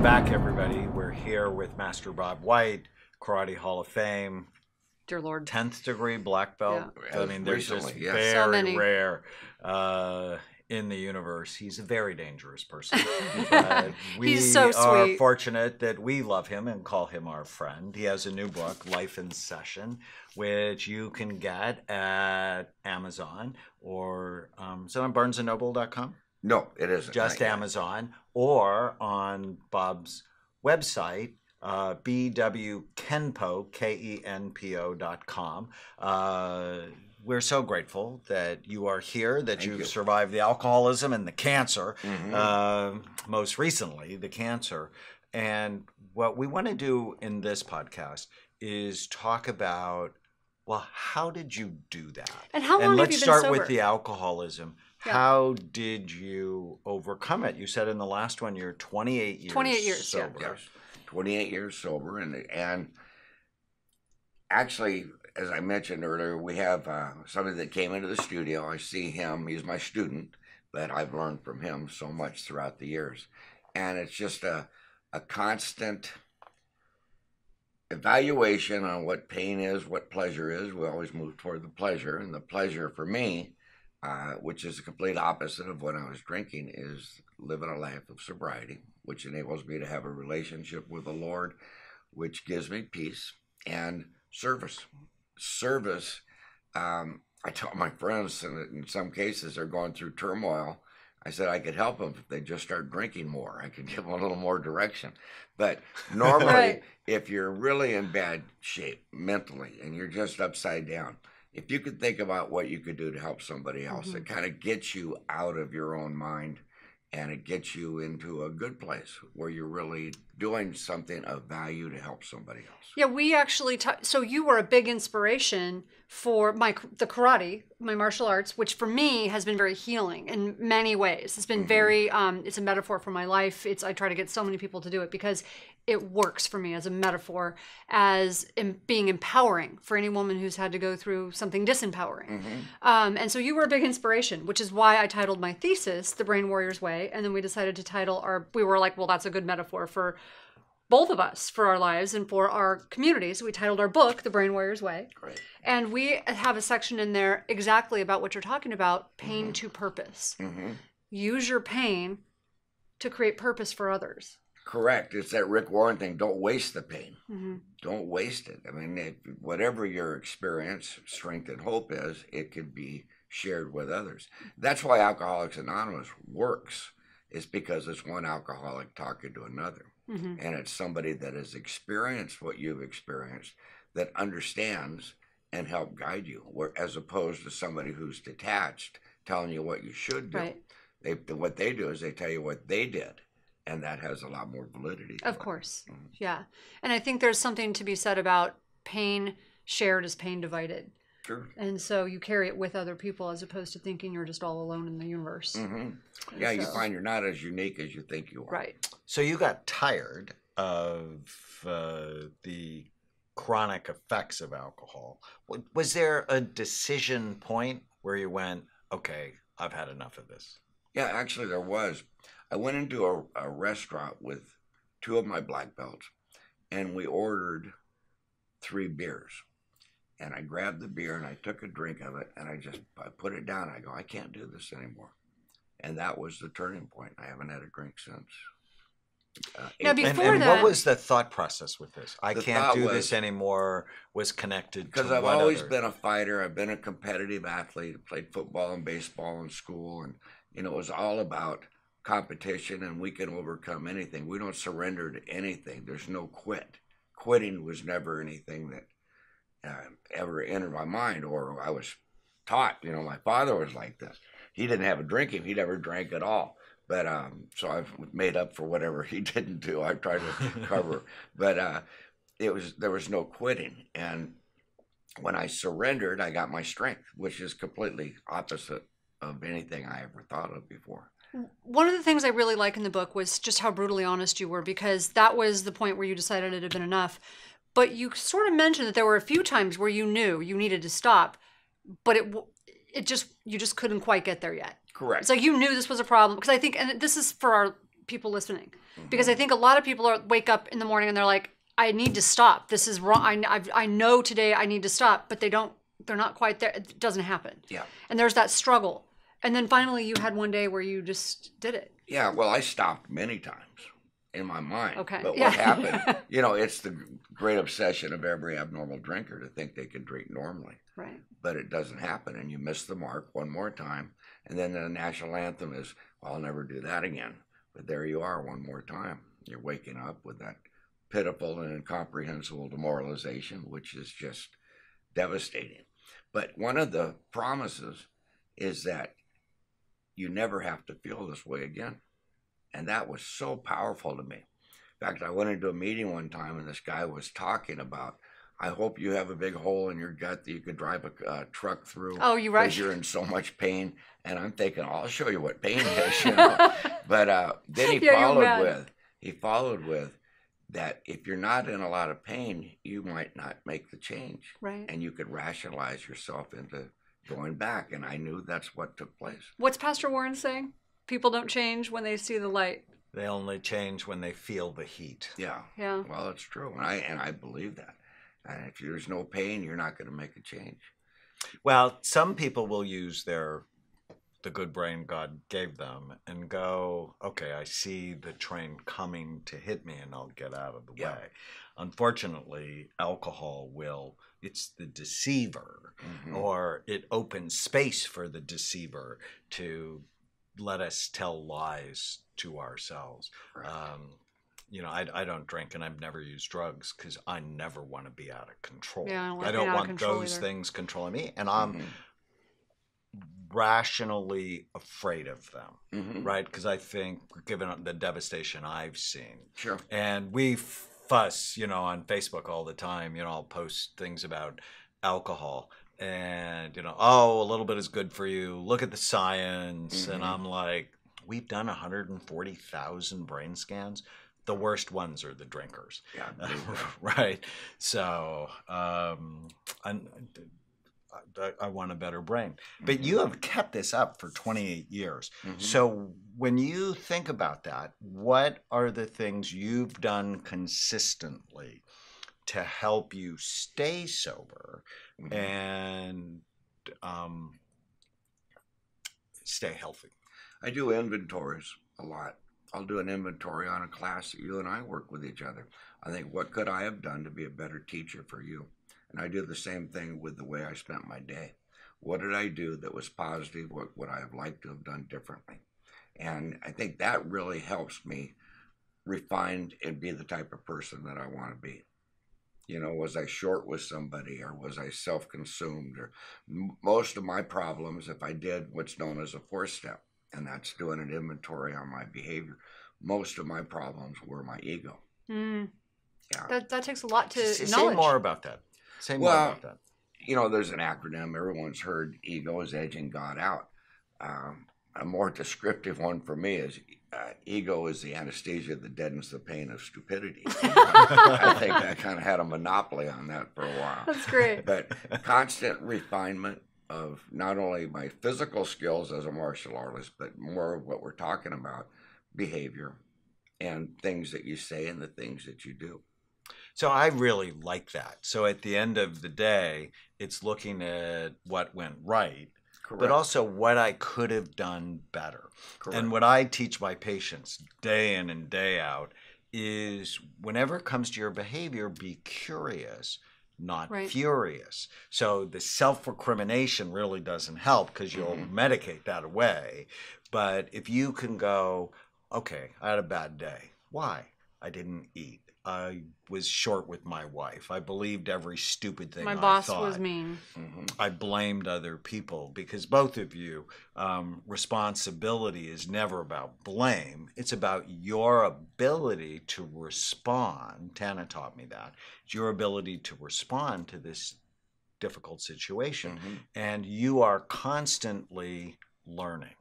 Welcome back, everybody. We're here with Master Bob White, Karate Hall of Fame, dear Lord, 10th degree black belt. Yeah. I mean, there's just Recently, yeah. very So many. rare in the universe. He's a very dangerous person. But we He's so are sweet. fortunate that we love him and call him our friend. He has a new book, Life in Session, which you can get at Amazon or is it on BarnesandNoble.com? No, it isn't. Just Not yet. Amazon, or on Bob's website, bwkenpo, KENPO.com. We're so grateful that you are here, that Thank you've you. survived the alcoholism and the cancer, Mhm. most recently, the cancer. And what we want to do in this podcast is talk about, well, how did you do that? And how long And have let's you been start sober? with the alcoholism. Yeah. How did you overcome it? You said in the last one you're 28 years 28 years, yeah. sober. Yes, 28 years sober, and actually, as I mentioned earlier, we have somebody that came into the studio. I see him; he's my student, but I've learned from him so much throughout the years, and it's just a constant evaluation on what pain is, what pleasure is. We always move toward the pleasure, and the pleasure for me, which is the complete opposite of when I was drinking, is living a life of sobriety, which enables me to have a relationship with the Lord, which gives me peace, and service. Service, I tell my friends, and in some cases they're going through turmoil, I said I could help them if they just start drinking more. I could give them a little more direction. But normally, Right. if you're really in bad shape mentally and you're just upside down, if you could think about what you could do to help somebody else, it kind of gets you out of your own mind, and it gets you into a good place where you're really doing something of value to help somebody else. Yeah, we actually so you were a big inspiration for the karate, my martial arts, which for me has been very healing in many ways. It's been very it's a metaphor for my life. I try to get so many people to do it because it works for me as a metaphor, as being empowering for any woman who's had to go through something disempowering. And so you were a big inspiration, which is why I titled my thesis The Brain Warrior's Way. And then we decided to title we were like, well, that's a good metaphor for both of us, for our lives and for our communities. We titled our book The Brain Warrior's Way. Great. And we have a section in there exactly about what you're talking about, pain to purpose. Use your pain to create purpose for others. Correct. It's that Rick Warren thing. Don't waste the pain. Don't waste it. I mean, whatever your experience, strength, and hope is, it could be shared with others. That's why Alcoholics Anonymous works, is because it's one alcoholic talking to another. And it's somebody that has experienced what you've experienced, that understands and help guide you, as opposed to somebody who's detached telling you what you should do. Right. What they do is they tell you what they did, and that has a lot more validity to Of it. course. Yeah. And I think there's something to be said about pain shared is pain divided. Sure. And so you carry it with other people as opposed to thinking you're just all alone in the universe. Yeah, you so- find you're not as unique as you think you are. Right. So you got tired of the chronic effects of alcohol. Was there a decision point where you went, okay, I've had enough of this? Yeah, actually there was. I went into a restaurant with two of my black belts, and we ordered 3 beers. And I grabbed the beer and I took a drink of it, and I put it down. I go, I can't do this anymore. And that was the turning point. I haven't had a drink since. Now, April. before and that- what was the thought process with this? I The can't thought do was- this anymore was connected to Because I've what always other- been a fighter. I've been a competitive athlete. I played football and baseball in school. And, it was all about competition, and we can overcome anything. We don't surrender to anything. There's no quit. Quitting was never anything that ever entered my mind, or I was taught. My father was like this. He didn't have a drinking. He never drank at all. But so I've made up for whatever he didn't do. I tried to cover. But there was no quitting. And when I surrendered, I got my strength, which is completely opposite of anything I ever thought of before. One of the things I really like in the book was just how brutally honest you were, because that was the point where you decided it had been enough. But you sort of mentioned that there were a few times where you knew you needed to stop, but you just couldn't quite get there yet. Correct. It's like you knew this was a problem, because I think, and this is for our people listening, because I think a lot of people wake up in the morning and they're like, I need to stop. This is wrong. I know today I need to stop, but they're not quite there. It doesn't happen. Yeah. And there's that struggle. And then finally you had one day where you just did it. Yeah, well, I stopped many times in my mind. Okay. But Yeah. what happened, it's the great obsession of every abnormal drinker to think they can drink normally. Right. But it doesn't happen, and you miss the mark one more time. And then the national anthem is, well, I'll never do that again. But there you are one more time. You're waking up with that pitiful and incomprehensible demoralization, which is just devastating. But one of the promises is that you never have to feel this way again. And that was so powerful to me. In fact, I went into a meeting one time and this guy was talking about, I hope you have a big hole in your gut that you could drive a truck through. Oh, you're right. Because you're in so much pain. And I'm thinking, I'll show you what pain is. But then he followed with that if you're not in a lot of pain, you might not make the change. Right. And you could rationalize yourself into going back. And I knew that's what took place. What's Pastor Warren saying? People don't change when they see the light. They only change when they feel the heat. Yeah. Yeah. Well, it's true. And I believe that. And if there's no pain, you're not going to make a change. Well, some people will use the good brain God gave them and go, okay, I see the train coming to hit me and I'll get out of the way. Unfortunately, alcohol it's the deceiver, or it opens space for the deceiver to let us tell lies to ourselves. Right. I don't drink and I've never used drugs because I never want to be out of control. Yeah, I don't want those things controlling me. And I'm rationally afraid of them, right? Because I think, given the devastation I've seen, sure. And we fuss, on Facebook all the time. I'll post things about alcohol, and a little bit is good for you. Look at the science, and I'm like, we've done 140,000 brain scans. The worst ones are the drinkers, right? So I want a better brain. But you have kept this up for 28 years. So when you think about that, what are the things you've done consistently to help you stay sober and stay healthy? I do inventories a lot. I'll do an inventory on a class that you and I work with each other. I think, what could I have done to be a better teacher for you? And I do the same thing with the way I spent my day. What did I do that was positive? What would I have liked to have done differently? And I think that really helps me refine and be the type of person that I want to be. Was I short with somebody, or was I self-consumed? Or most of my problems, if I did what's known as a 4-step, and that's doing an inventory on my behavior, most of my problems were my ego. Yeah. That takes a lot to Say knowledge. more about that. Say more about that. There's an acronym. Everyone's heard EGO is edging God out. A more descriptive one for me is ego is the anesthesia that deadens the pain of stupidity. I think I kind of had a monopoly on that for a while. That's great. But constant refinement of not only my physical skills as a martial artist, but more of what we're talking about, behavior and things that you say and the things that you do. So I really like that. So at the end of the day, it's looking at what went right, but also what I could have done better. Correct. And what I teach my patients day in and day out is, whenever it comes to your behavior, be curious, not furious. So the self-recrimination really doesn't help, because you'll medicate that away. But if you can go, okay, I had a bad day. Why? I didn't eat. I was short with my wife. I believed every stupid thing I thought. My boss was mean. I blamed other people, because both of you, responsibility is never about blame. It's about your ability to respond. Tana taught me that. It's your ability to respond to this difficult situation. And you are constantly learning.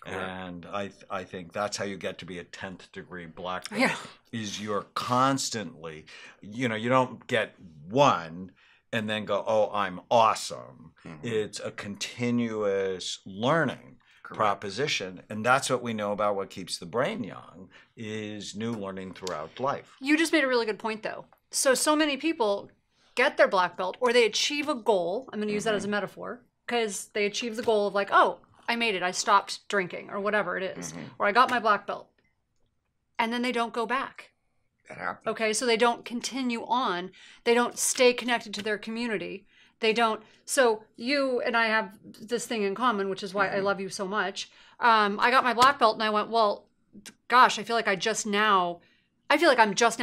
And I think that's how you get to be a 10th degree black belt. Is you're constantly, you don't get one and then go, oh, I'm awesome. It's a continuous learning proposition. And that's what we know about what keeps the brain young, is new learning throughout life. You just made a really good point, though. So many people get their black belt, or they achieve a goal. I'm going to use that as a metaphor, because they achieve the goal of like, oh, I made it. I stopped drinking, or whatever it is, or I got my black belt. And then they don't go back. That happens. Okay, so they don't continue on. They don't stay connected to their community. They don't. So you and I have this thing in common, which is why I love you so much. I got my black belt and I went, well, gosh, I feel like I'm just now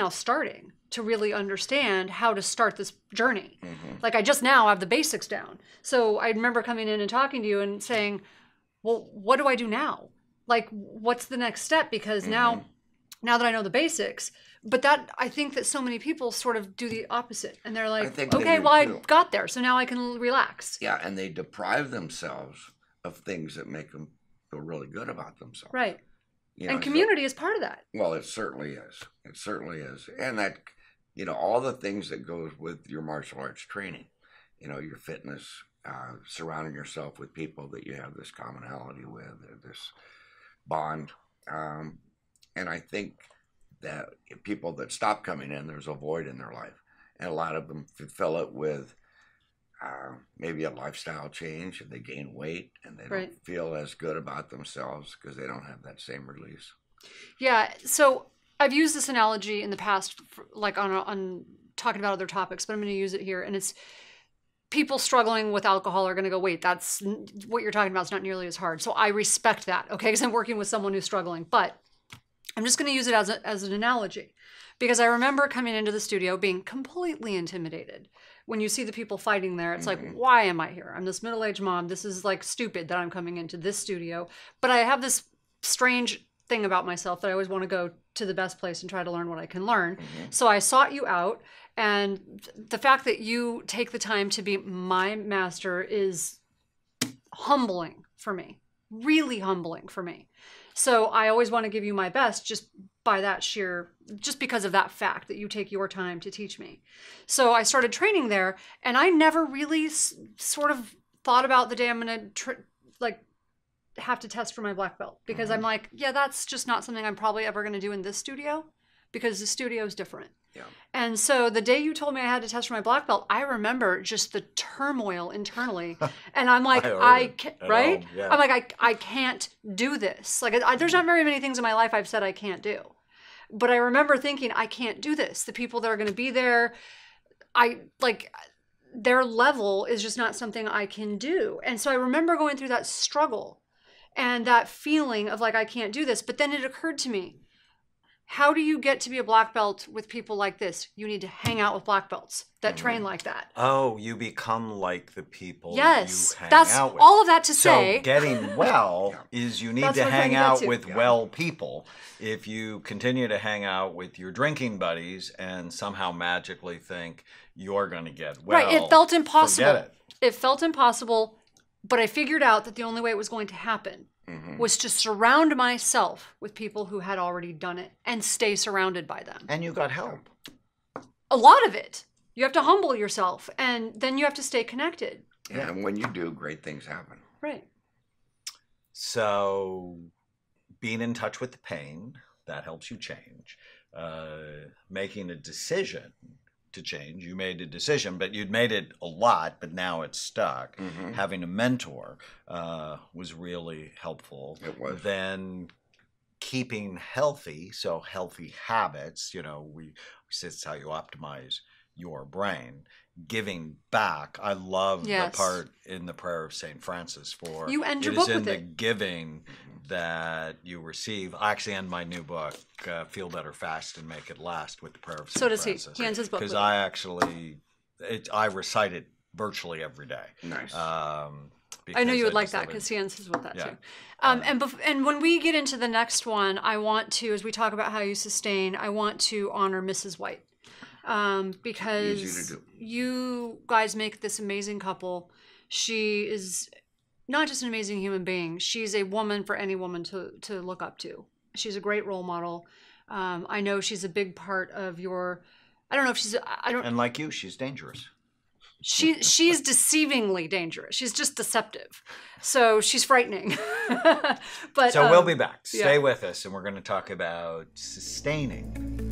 starting to really understand how to start this journey. Like I just now have the basics down. So I remember coming in and talking to you and saying, well, what do I do now? Like, what's the next step? Because now that I know the basics, but that I think that so many people sort of do the opposite. And they're like, okay, well, I got there. So now I can relax. Yeah, and they deprive themselves of things that make them feel really good about themselves. Right. You know, and community is part of that. Well, it certainly is. It certainly is. And that, you know, all the things that goes with your martial arts training, you know, your fitness, surrounding yourself with people that you have this commonality with, this bond. And I think that people that stop coming in, there's a void in their life. And a lot of them fill it with maybe a lifestyle change, and they gain weight and they don't feel as good about themselves because they don't have that same release. Yeah. So I've used this analogy in the past, like on talking about other topics, but I'm going to use it here. And it's people struggling with alcohol are going to go, wait, that's what you're talking about. It's not nearly as hard. So I respect that. Okay. Because I'm working with someone who's struggling, but I'm just going to use it as an analogy, because I remember coming into the studio being completely intimidated. When you see the people fighting there, it's like, why am I here? I'm this middle-aged mom. This is like stupid that I'm coming into this studio. But I have this strange thing about myself that I always want to go to the best place and try to learn what I can learn. So I sought you out. And the fact that you take the time to be my master is humbling for me, really humbling for me. So I always want to give you my best just because of that fact that you take your time to teach me. So I started training there, and I never really sort of thought about the day I'm going to have to test for my black belt, because I'm like, yeah, that's just not something I'm probably ever going to do in this studio, because the studio is different. Yeah. And so the day you told me I had to test for my black belt, I remember just the turmoil internally. And I'm like, right? Yeah. I'm like, I can't do this. Like, there's not very many things in my life I've said I can't do. But I remember thinking, I can't do this. The people that are going to be there, their level is just not something I can do. And so I remember going through that struggle and that feeling of like, I can't do this. But then it occurred to me, how do you get to be a black belt with people like this? You need to hang out with black belts that train like that. Oh, you become like the people you hang out with. All of that to say. So getting well is you need to hang out with well people. If you continue to hang out with your drinking buddies and somehow magically think you're going to get well. Right, it felt impossible. Forget it. It felt impossible, but I figured out that the only way it was going to happen was to surround myself with people who had already done it and stay surrounded by them. And you got help. A lot of it. You have to humble yourself, and then you have to stay connected. Yeah, and when you do, great things happen. Right. So being in touch with the pain, that helps you change. Making a decision to change. You made a decision, but you'd made it a lot, but now it's stuck. Having a mentor was really helpful. It was. Then keeping healthy, so healthy habits, we it's how you optimize your brain. Giving back. I love the part in the prayer of St. Francis for you end your it book is in with the it. Giving that you receive. I actually end my new book, Feel Better Fast and Make It Last, with the prayer of St. Francis. So does he. He ends his book because I recite it virtually every day. Nice. I know you would like that because he ends his with that too. And when we get into the next one, I want to, as we talk about how you sustain, I want to honor Mrs. White. Because you guys make this amazing couple. She is not just an amazing human being. She's a woman for any woman to look up to. She's a great role model. I know she's a big part of your, I don't know if she's, And like you, she's dangerous. she's deceivingly dangerous. She's just deceptive. So she's frightening. But So we'll be back. Stay yeah. with us, and we're going to talk about sustaining